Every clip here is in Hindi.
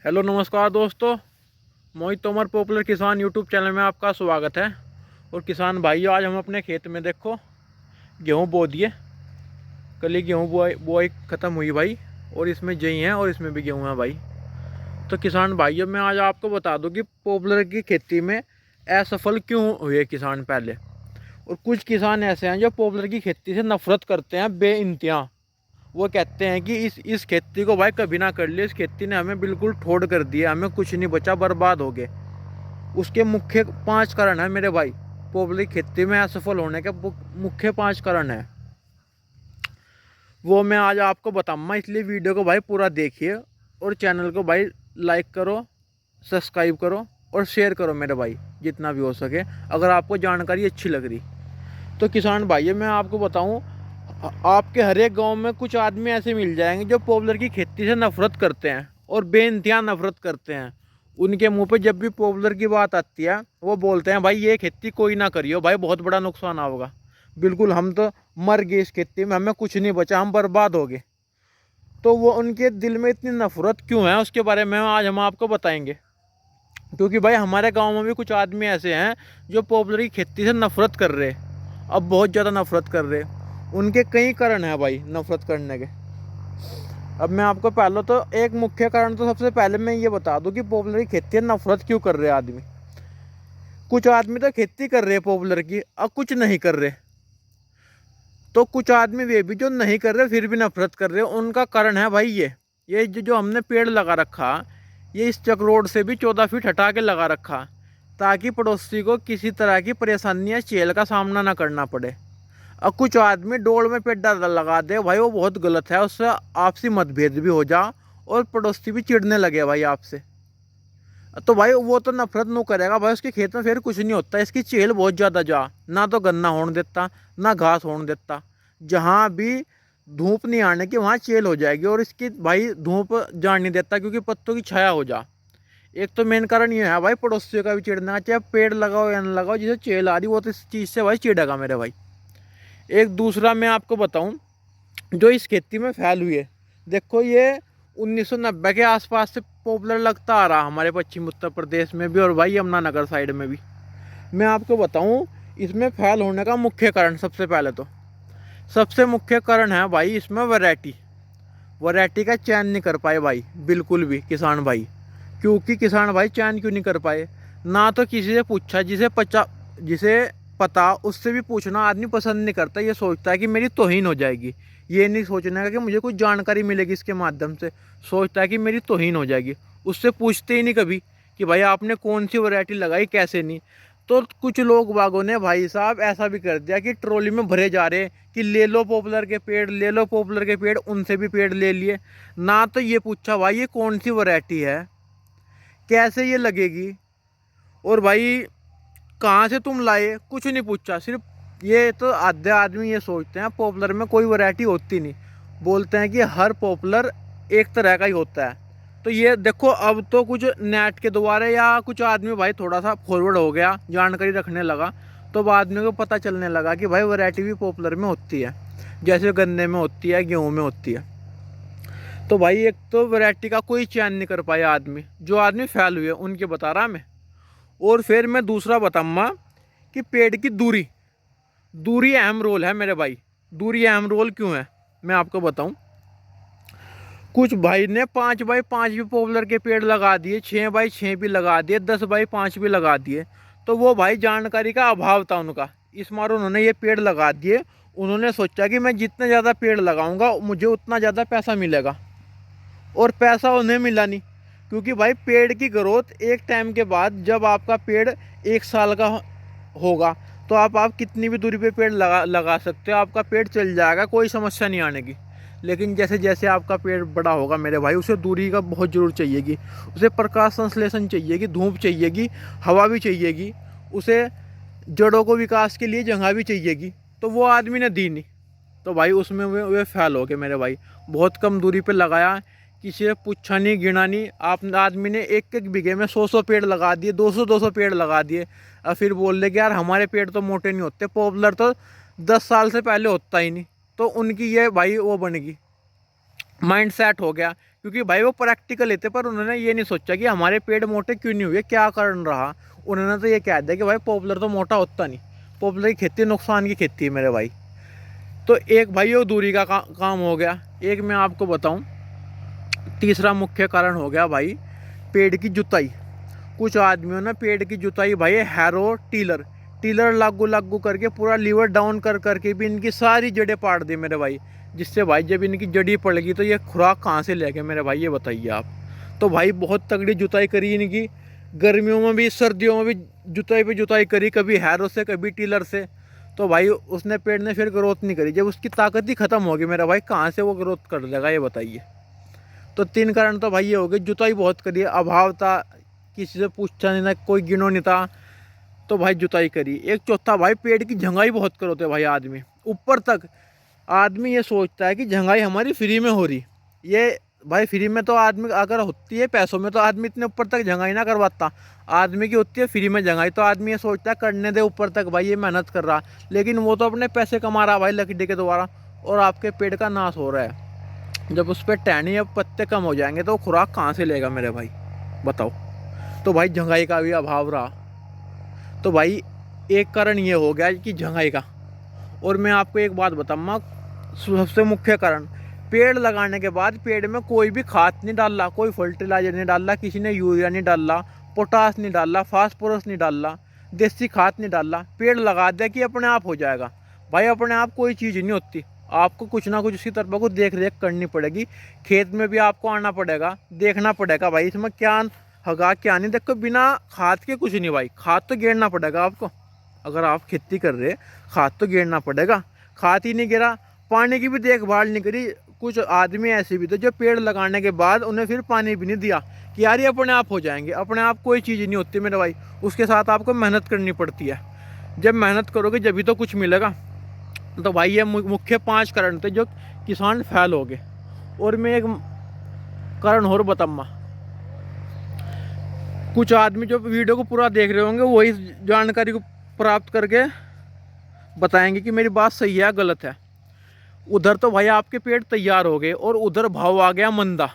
हेलो नमस्कार दोस्तों। मोहित तोमर पॉपुलर किसान यूट्यूब चैनल में आपका स्वागत है। और किसान भाइयों, आज हम अपने खेत में देखो गेहूँ बो दिए। कल ही गेहूँ बुआई ख़त्म हुई भाई, और इसमें जई हैं और इसमें भी गेहूँ है भाई। तो किसान भाइयों, मैं आज आपको बता दूं कि पॉपुलर की खेती में असफल क्यों हुए किसान पहले। और कुछ किसान ऐसे हैं जो पॉपुलर की खेती से नफरत करते हैं बेइंतहा। वो कहते हैं कि इस खेती को भाई कभी ना कर लिए, इस खेती ने हमें बिल्कुल ठोड़ कर दिया, हमें कुछ नहीं बचा, बर्बाद हो गए। उसके मुख्य 5 कारण है मेरे भाई। पॉपुलर खेती में असफल होने के मुख्य 5 कारण है, वो मैं आज आपको बताऊंगा। इसलिए वीडियो को भाई पूरा देखिए और चैनल को भाई लाइक करो, सब्सक्राइब करो और शेयर करो मेरे भाई, जितना भी हो सके, अगर आपको जानकारी अच्छी लग रही। तो किसान भाई, मैं आपको बताऊं, आपके हर एक गांव में कुछ आदमी ऐसे मिल जाएंगे जो पॉपुलर की खेती से नफरत करते हैं और बेइंतहा नफरत करते हैं। उनके मुंह पे जब भी पॉपुलर की बात आती है, वो बोलते हैं भाई ये खेती कोई ना करियो भाई, बहुत बड़ा नुकसान होगा, बिल्कुल हम तो मर गए इस खेती में, हमें कुछ नहीं बचा, हम बर्बाद हो गए। तो वो उनके दिल में इतनी नफरत क्यों है, उसके बारे में आज हम आपको बताएंगे। क्योंकि भाई हमारे गाँव में भी कुछ आदमी ऐसे हैं जो पॉपुलर की खेती से नफरत कर रहे, अब बहुत ज़्यादा नफरत कर रहे। उनके कई कारण हैं भाई नफरत करने के। अब मैं आपको पहले तो एक मुख्य कारण, तो सबसे पहले मैं ये बता दूं कि पॉपुलर की खेती नफरत क्यों कर रहे हैं आदमी। कुछ आदमी तो खेती कर रहे हैं पॉपुलर की, अब कुछ नहीं कर रहे। तो कुछ आदमी वे भी जो नहीं कर रहे फिर भी नफरत कर रहे हैं। उनका कारण है भाई ये जो हमने पेड़ लगा रखा, ये इस चक रोड से भी 14 फीट हटा के लगा रखा, ताकि पड़ोसी को किसी तरह की परेशानी या चेल का सामना ना करना पड़े। और कुछ आदमी डोल में पेड़ लगा दे भाई, वो बहुत गलत है। उससे आपसी मतभेद भी हो जा और पड़ोसी भी चिढ़ने लगे भाई आपसे। तो भाई वो तो नफरत नू करेगा भाई, उसके खेत में फिर कुछ नहीं होता। इसकी चेल बहुत ज़्यादा जा, ना तो गन्ना होने देता ना घास होने देता। जहाँ भी धूप नहीं आने की वहाँ चेल हो जाएगी, और इसकी भाई धूप जान नहीं देता क्योंकि पत्तों की छाया हो जा। एक तो मेन कारण ये है भाई पड़ोसियों का भी चिढ़ना, चाहे पेड़ लगाओ या न लगाओ, जिसे चेल आ रही वो तो इस चीज़ से भाई चिढ़ेगा मेरे भाई। एक दूसरा मैं आपको बताऊं जो इस खेती में फैल हुई है, देखो ये 1990 के आसपास से पॉपुलर लगता आ रहा हमारे पश्चिम उत्तर प्रदेश में भी और भाई यमुनानगर साइड में भी। मैं आपको बताऊं इसमें फैल होने का मुख्य कारण, सबसे पहले तो सबसे मुख्य कारण है भाई इसमें वैरायटी का चयन नहीं कर पाए भाई, बिल्कुल भी किसान भाई। क्योंकि किसान भाई चयन क्यों नहीं कर पाए, ना तो किसी से पूछा, जिसे पता उससे भी पूछना आदमी पसंद नहीं करता। ये सोचता है कि मेरी तौहीन हो जाएगी, ये नहीं सोचने का कि मुझे कुछ जानकारी मिलेगी इसके माध्यम से, सोचता है कि मेरी तौहीन हो जाएगी। उससे पूछते ही नहीं कभी कि भाई आपने कौन सी वैरायटी लगाई, कैसे नहीं। तो कुछ लोग बागों ने भाई साहब ऐसा भी कर दिया कि ट्रॉली में भरे जा रहे कि ले लो पॉपुलर के पेड़, ले लो पॉपुलर के पेड़, उनसे भी पेड़ ले लिए। ना तो ये पूछा भाई ये कौन सी वैरायटी है, कैसे ये लगेगी, और भाई कहाँ से तुम लाए, कुछ नहीं पूछा। सिर्फ ये तो आधे आदमी ये सोचते हैं पॉपुलर में कोई वैरायटी होती नहीं, बोलते हैं कि हर पॉपुलर एक तरह का ही होता है। तो ये देखो अब तो कुछ नेट के द्वारा या कुछ आदमी भाई थोड़ा सा फॉरवर्ड हो गया, जानकारी रखने लगा, तो आदमियों को पता चलने लगा कि भाई वैरायटी भी पॉपुलर में होती है, जैसे गन्ने में होती है, गेहूँ में होती है। तो भाई एक तो वैरायटी का कोई चयन नहीं कर पाया आदमी, जो आदमी फैल हुए उनके बता रहा मैं। और फिर मैं दूसरा बताऊँगा कि पेड़ की दूरी, दूरी अहम रोल है मेरे भाई। दूरी अहम रोल क्यों है मैं आपको बताऊं। कुछ भाई ने 5x5 भी पॉपुलर के पेड़ लगा दिए, 6x6 भी लगा दिए, 10x5 भी लगा दिए। तो वो भाई जानकारी का अभाव था उनका, इस मार उन्होंने ये पेड़ लगा दिए। उन्होंने सोचा कि मैं जितने ज़्यादा पेड़ लगाऊंगा मुझे उतना ज़्यादा पैसा मिलेगा, और पैसा उन्हें मिला नहीं। क्योंकि भाई पेड़ की ग्रोथ एक टाइम के बाद, जब आपका पेड़ 1 साल का होगा, तो आप कितनी भी दूरी पे पेड़ लगा सकते हो, आपका पेड़ चल जाएगा, कोई समस्या नहीं आने की। लेकिन जैसे जैसे आपका पेड़ बड़ा होगा मेरे भाई, उसे दूरी का बहुत ज़रूरत चाहिएगी, उसे प्रकाश संश्लेषण चाहिएगी, धूप चाहिएगी, हवा भी चाहिएगी, उसे जड़ों को विकास के लिए जगह भी चाहिएगी। तो वो आदमी ने दी नहीं, तो भाई उसमें वे फेल हो गए मेरे भाई। बहुत कम दूरी पे लगाया, किसी ने पूछा नहीं, गिना नहीं। आप आदमी ने 1-1 बीघे में 100-100 पेड़ लगा दिए, 200-200 पेड़ लगा दिए, और फिर बोल रहे कि यार हमारे पेड़ तो मोटे नहीं होते, पॉपुलर तो 10 साल से पहले होता ही नहीं। तो उनकी ये भाई वो बनेगी, माइंड सेट हो गया, क्योंकि भाई वो प्रैक्टिकल लेते, पर उन्होंने ये नहीं सोचा कि हमारे पेड़ मोटे क्यों नहीं हुए, क्या कारण रहा। उन्होंने तो ये कह दिया कि भाई पॉपुलर तो मोटा होता नहीं, पॉपुलर की खेती नुकसान की खेती है मेरे भाई। तो एक भाई वो दूरी का काम हो गया। एक मैं आपको बताऊं, तीसरा मुख्य कारण हो गया भाई पेड़ की जुताई। कुछ आदमियों ने पेड़ की जुताई भाई हैरो टीलर टीलर लागू लागू करके पूरा लीवर डाउन कर करके भी इनकी सारी जड़ें पाड़ दी मेरे भाई। जिससे भाई जब इनकी जड़ी पड़ेगी तो ये खुराक कहाँ से लेंगे मेरे भाई, ये बताइए आप। तो भाई बहुत तगड़ी जुताई करी इनकी, गर्मियों में भी सर्दियों में भी जुताई पे जुताई करी, कभी हैरो से कभी टीलर से। तो भाई उसने पेड़ ने फिर ग्रोथ नहीं करी। जब उसकी ताकत ही खत्म होगी मेरा भाई, कहाँ से वो ग्रोथ कर लेगा, ये बताइए। तो 3 कारण तो भाई ये हो गए, जुताई बहुत करी, अभाव था, किसी से पूछता नहीं था, कोई गिनो नहीं था, तो भाई जुताई करी। एक चौथा भाई पेड़ की झंगाई बहुत करोते भाई आदमी ऊपर तक। आदमी ये सोचता है कि झंगाई हमारी फ्री में हो रही, ये भाई फ्री में तो आदमी अगर होती है पैसों में तो आदमी इतने ऊपर तक झंगाई ना करवाता। आदमी की होती है फ्री में झंगाई, तो आदमी ये सोचता है करने दे ऊपर तक भाई, ये मेहनत कर रहा, लेकिन वो तो अपने पैसे कमा रहा भाई लकड़ी के द्वारा, और आपके पेड़ का नाश हो रहा है। जब उस पर टहनी या पत्ते कम हो जाएंगे तो खुराक कहाँ से लेगा मेरे भाई, बताओ। तो भाई झंगाई का भी अभाव रहा। तो भाई एक कारण ये हो गया कि झंगाई का। और मैं आपको एक बात बताऊँगा, सबसे मुख्य कारण, पेड़ लगाने के बाद पेड़ में कोई भी खाद नहीं डाला, कोई फर्टिलाइजर नहीं डाला, किसी ने यूरिया नहीं डाला, पोटास नहीं डाला, फास्फोरस नहीं डाला, देसी खाद नहीं डाला, पेड़ लगा दिया कि अपने आप हो जाएगा। भाई अपने आप कोई चीज़ नहीं होती, आपको कुछ ना कुछ उसकी तरफ को देख रेख करनी पड़ेगी। खेत में भी आपको आना पड़ेगा, देखना पड़ेगा भाई इसमें क्या होगा क्या नहीं। देखो बिना खाद के कुछ नहीं भाई, खाद तो गिरना पड़ेगा आपको। अगर आप खेती कर रहे, खाद तो गिरना पड़ेगा। खाद ही नहीं गिरा, पानी की भी देखभाल नहीं करी। कुछ आदमी ऐसे भी थे जो पेड़ लगाने के बाद उन्हें फिर पानी भी नहीं दिया कि यार ये अपने आप हो जाएंगे। अपने आप कोई चीज़ नहीं होती मेरे भाई, उसके साथ आपको मेहनत करनी पड़ती है। जब मेहनत करोगे जब भी तो कुछ मिलेगा। तो भाई ये मुख्य 5 कारण थे जो किसान फेल हो गए। और मैं एक कारण और बताऊँगा, कुछ आदमी जो वीडियो को पूरा देख रहे होंगे वही जानकारी को प्राप्त करके बताएंगे कि मेरी बात सही है या गलत है। उधर तो भाई आपके पेड़ तैयार हो गए और उधर भाव आ गया मंदा,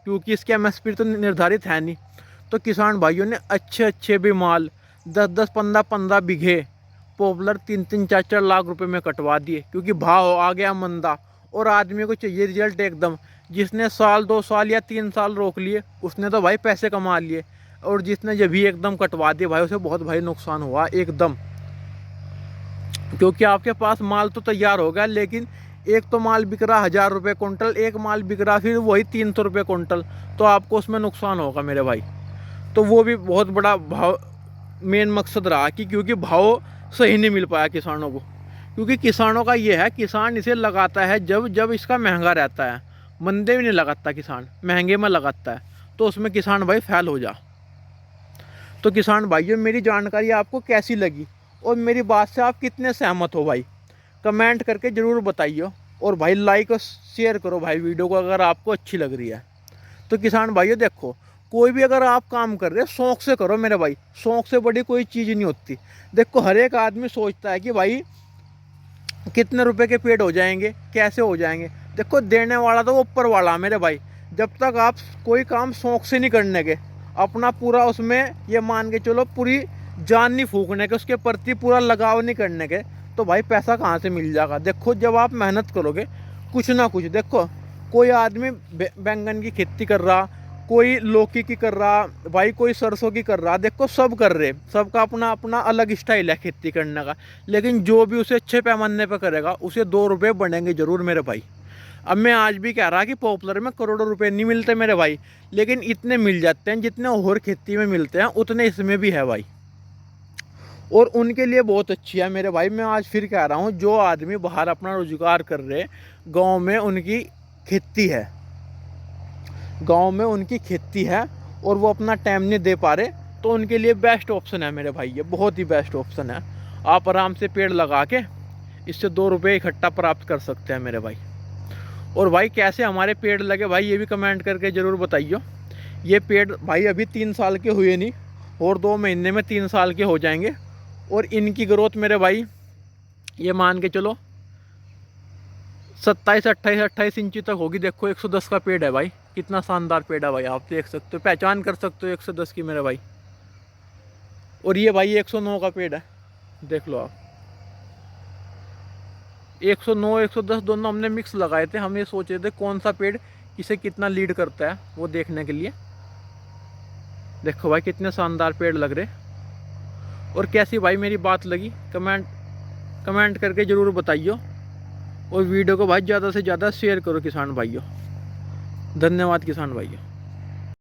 क्योंकि इसके एमएसपी तो निर्धारित है नहीं। तो किसान भाइयों ने अच्छे अच्छे भी माल 10-10, 15-15 बीघे पॉपुलर 3-3, 4-4 लाख रुपए में कटवा दिए, क्योंकि भाव आ गया मंदा और आदमी को चाहिए रिजल्ट एकदम। जिसने साल 2 साल या 3 साल रोक लिए उसने तो भाई पैसे कमा लिए, और जिसने जब भी एकदम कटवा दिए भाई उसे बहुत भाई नुकसान हुआ एकदम। क्योंकि आपके पास माल तो तैयार हो गया, लेकिन एक तो माल बिक रहा 1000 रुपये कुंटल, एक माल बिक रहा फिर वही 300 रुपये कुंटल, तो आपको उसमें नुकसान होगा मेरे भाई। तो वो भी बहुत बड़ा भाव मेन मकसद रहा कि क्योंकि भाव सही नहीं मिल पाया किसानों को। क्योंकि किसानों का ये है, किसान इसे लगाता है जब जब इसका महंगा रहता है, मंदे में नहीं लगाता किसान, महंगे में लगाता है, तो उसमें किसान भाई फेल हो जा। तो किसान भाइयों मेरी जानकारी आपको कैसी लगी और मेरी बात से आप कितने सहमत हो भाई, कमेंट करके ज़रूर बताइए। और भाई लाइक और शेयर करो भाई वीडियो को अगर आपको अच्छी लग रही है। तो किसान भाइयों देखो, कोई भी अगर आप काम कर रहे हो शौक़ से करो मेरे भाई, शौक़ से बड़ी कोई चीज़ नहीं होती। देखो हर एक आदमी सोचता है कि भाई कितने रुपए के पेड़ हो जाएंगे, कैसे हो जाएंगे। देखो देने वाला तो ऊपर वाला मेरे भाई। जब तक आप कोई काम शौक़ से नहीं करने के, अपना पूरा उसमें ये मान के चलो पूरी जान नहीं फूकने के, उसके प्रति पूरा लगाव नहीं करने के, तो भाई पैसा कहाँ से मिल जाएगा। देखो जब आप मेहनत करोगे कुछ ना कुछ, देखो कोई आदमी बैंगन की खेती कर रहा, कोई लौकी की कर रहा भाई, कोई सरसों की कर रहा, देखो सब कर रहे, सबका अपना अपना अलग स्टाइल है खेती करने का। लेकिन जो भी उसे अच्छे पैमाने पर करेगा उसे 2 रुपये बढ़ेंगे ज़रूर मेरे भाई। अब मैं आज भी कह रहा कि पॉपुलर में करोड़ों रुपए नहीं मिलते मेरे भाई, लेकिन इतने मिल जाते हैं जितने और खेती में मिलते हैं उतने इसमें भी है भाई। और उनके लिए बहुत अच्छी है मेरे भाई। मैं आज फिर कह रहा हूँ, जो आदमी बाहर अपना रोजगार कर रहे, गांव में उनकी खेती है, गांव में उनकी खेती है और वो अपना टाइम नहीं दे पा रहे, तो उनके लिए बेस्ट ऑप्शन है मेरे भाई, ये बहुत ही बेस्ट ऑप्शन है। आप आराम से पेड़ लगा के इससे 2 रुपये इकट्ठा प्राप्त कर सकते हैं मेरे भाई। और भाई कैसे हमारे पेड़ लगे भाई ये भी कमेंट करके ज़रूर बताइए। ये पेड़ भाई अभी 3 साल के हुए नहीं, और 2 महीने में 3 साल के हो जाएंगे। और इनकी ग्रोथ मेरे भाई ये मान के चलो 27-28 इंची तक होगी। देखो 110 का पेड़ है भाई, कितना शानदार पेड़ है भाई, आप देख सकते हो, पहचान कर सकते हो 110 की मेरे भाई। और ये भाई 109 का पेड़ है, देख लो आप। 109 110 दोनों हमने मिक्स लगाए थे। हम ये सोच रहे थे कौन सा पेड़ किसे कितना लीड करता है वो देखने के लिए। देखो भाई कितने शानदार पेड़ लग रहे। और कैसी भाई मेरी बात लगी कमेंट करके ज़रूर बताइए। और वीडियो को भाई ज़्यादा से ज़्यादा शेयर करो किसान भाइयों। धन्यवाद किसान भाइयों।